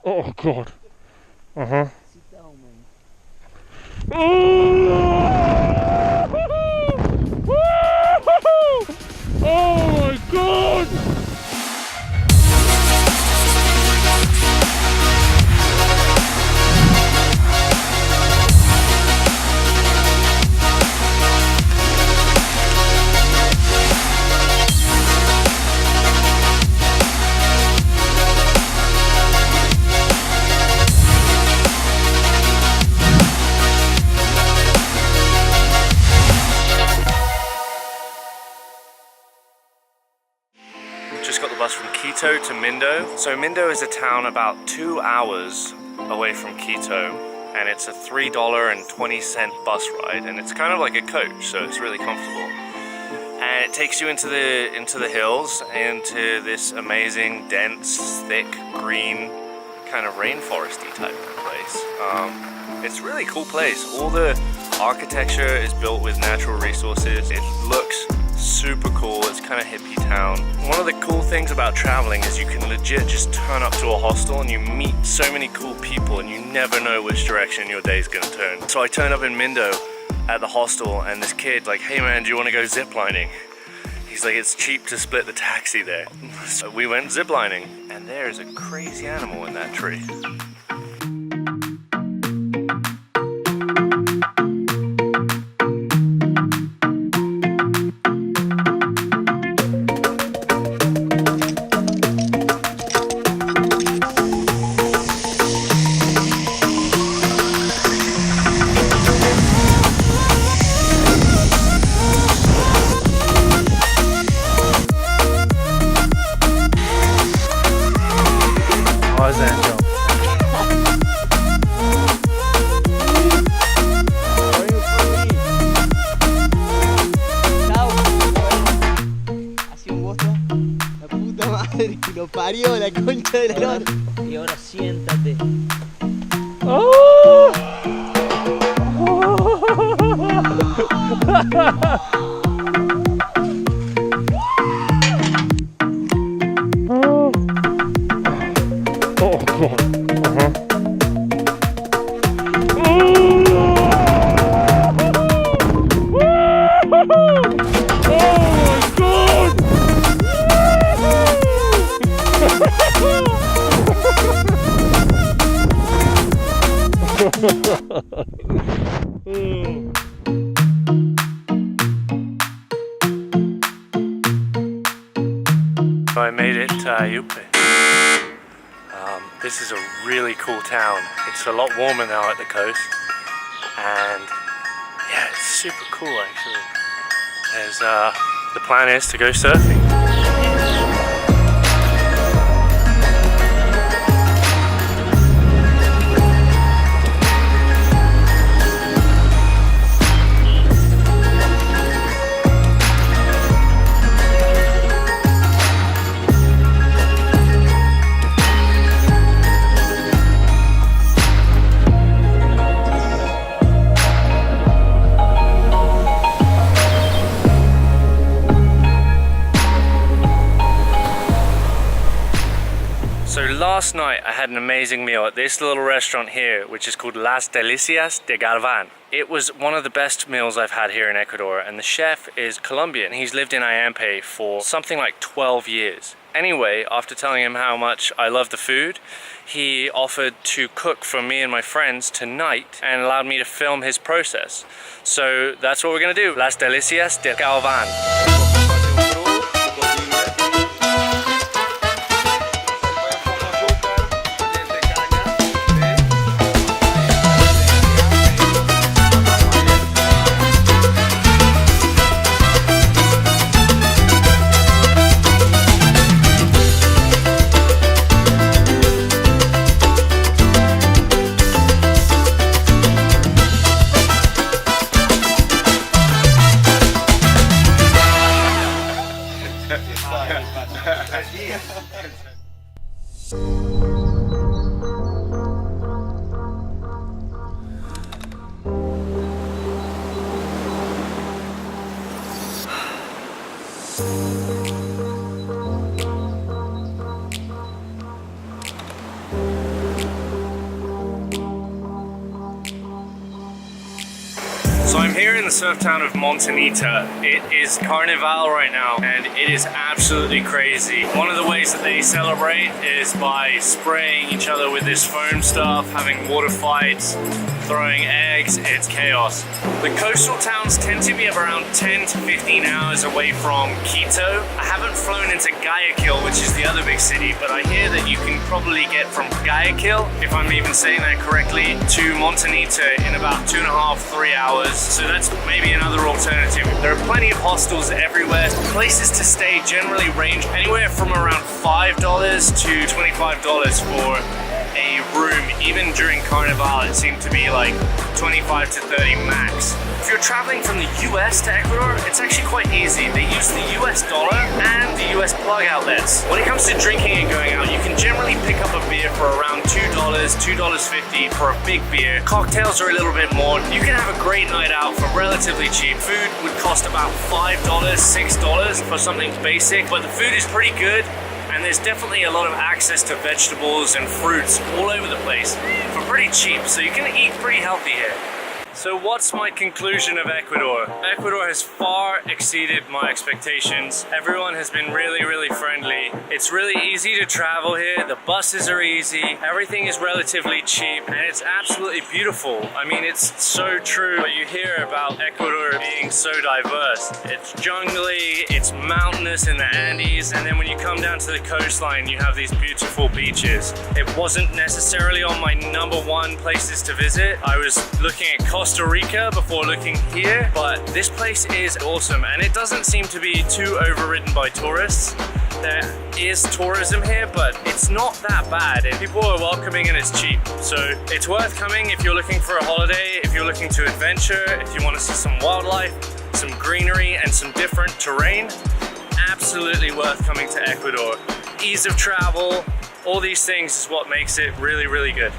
Oh god. Uh-huh. Sit down, man. Oh my god! Just got the bus from Quito to Mindo. So Mindo is a town about 2 hours away from Quito, and it's a $3.20 bus ride, and it's kind of like a coach, so it's really comfortable. And it takes you into the hills, into this amazing, dense, thick, green, kind of rainforesty type of place. It's a really cool place. All the architecture is built with natural resources. It looks super cool. It's kind of hippie town. One of the cool things about traveling is you can legit just turn up to a hostel and you meet so many cool people and you never know which direction your day's gonna turn. So I turned up in Mindo at the hostel and this kid like, hey man, do you want to go ziplining? He's like, it's cheap to split the taxi there. So we went ziplining, and there is a crazy animal in that tree. Que lo parió la concha de la lora. Y ahora siéntate. Oh! Oh god. Uh-huh. So I made it to Ayampe. This is a really cool town. It's a lot warmer now at the coast, and yeah, it's super cool actually. There's the plan is to go surfing. So last night I had an amazing meal at this little restaurant here, which is called Las Delicias de Galvan. It was one of the best meals I've had here in Ecuador, and the chef is Colombian. He's lived in Ayampe for something like 12 years. Anyway, after telling him how much I love the food, he offered to cook for me and my friends tonight and allowed me to film his process. So that's what we're gonna do. Las Delicias de Galvan. So I'm here in the surf town of Montanita. It is Carnival right now and it is absolutely crazy. One of the ways that they celebrate is by spraying each other with this foam stuff, having water fights, throwing eggs. It's chaos. The coastal towns tend to be around 10 to 15 hours away from Quito. I haven't flown into Guayaquil, which is the other big city, but I hear that you can probably get from Guayaquil, if I'm even saying that correctly, to Montanita in about 2.5 to 3 hours. So that's maybe another alternative. There are plenty of hostels everywhere. Places to stay generally range anywhere from around $5 to $25 for a room. Even during Carnival, it seemed to be like 25 to 30 max. If you're traveling from the US to Ecuador, it's actually quite easy. They use the US dollar and the US plug outlets. When it comes to drinking and going out, you can generally pick up a beer for around $2, $2.50 for a big beer. Cocktails are a little bit more. You can have a great night out for relatively cheap. Food would cost about $5, $6 for something basic, but the food is pretty good. And there's definitely a lot of access to vegetables and fruits all over the place for pretty cheap, so you can eat pretty healthy here. So what's my conclusion of Ecuador? Ecuador has far exceeded my expectations. Everyone has been really, really friendly. It's really easy to travel here. The buses are easy. Everything is relatively cheap and it's absolutely beautiful. I mean, it's so true what you hear about Ecuador being so diverse. It's jungly, it's mountainous in the Andes, and then when you come down to the coastline, you have these beautiful beaches. It wasn't necessarily on my #1 places to visit. I was looking at Costa Rica before looking here, but this place is awesome and it doesn't seem to be too overridden by tourists. There is tourism here, but it's not that bad. People are welcoming and it's cheap. So it's worth coming if you're looking for a holiday, if you're looking to adventure, if you want to see some wildlife, some greenery and some different terrain. Absolutely worth coming to Ecuador. Ease of travel, all these things is what makes it really, really good.